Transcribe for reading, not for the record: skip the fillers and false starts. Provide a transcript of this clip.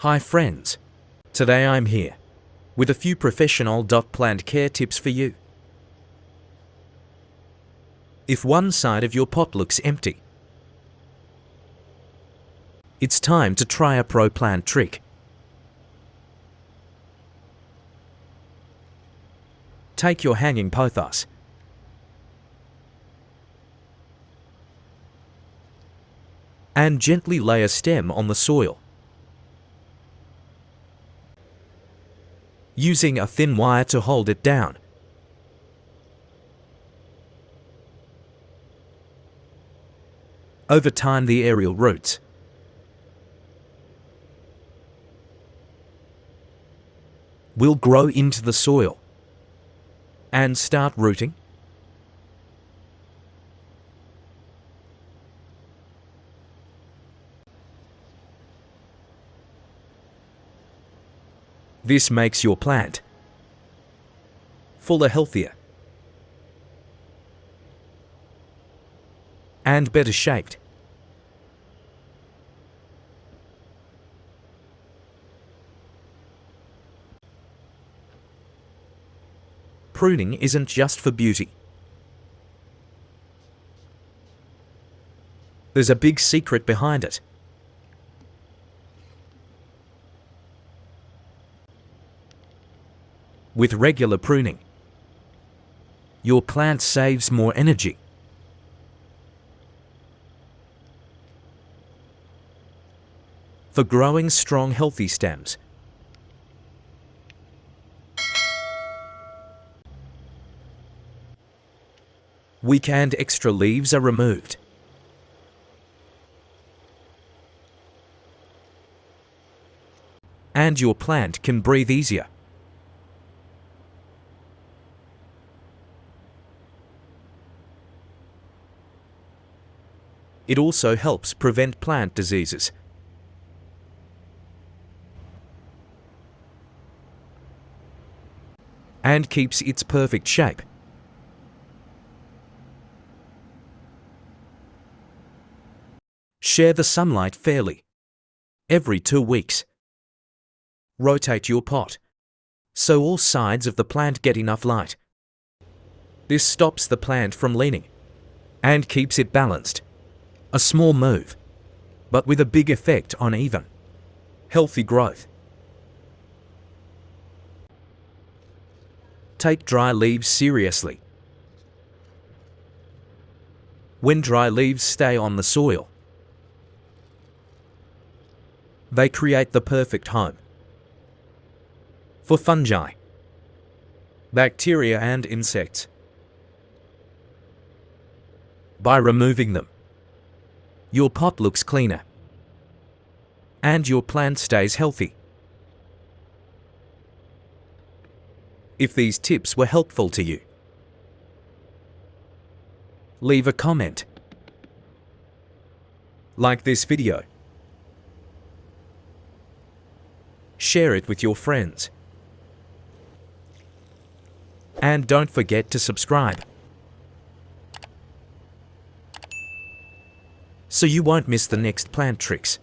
Hi friends, today I'm here with a few professional plant care tips for you. If one side of your pot looks empty, it's time to try a pro plant trick. Take your hanging pothos and gently lay a stem on the soil. Using a thin wire to hold it down. Over time, the aerial roots will grow into the soil and start rooting. This makes your plant fuller, healthier, and better shaped. Pruning isn't just for beauty. There's a big secret behind it. With regular pruning, your plant saves more energy. For growing strong, healthy stems. Weak and extra leaves are removed. And your plant can breathe easier. It also helps prevent plant diseases. And keeps its perfect shape. Share the sunlight fairly. Every 2 weeks. Rotate your pot, so all sides of the plant get enough light. This stops the plant from leaning and keeps it balanced. A small move, but with a big effect on even, healthy growth. Take dry leaves seriously. When dry leaves stay on the soil, they create the perfect home for fungi, bacteria, and insects. By removing them, your pot looks cleaner, and your plant stays healthy. If these tips were helpful to you, leave a comment, like this video, share it with your friends, and don't forget to subscribe so you won't miss the next plant tricks.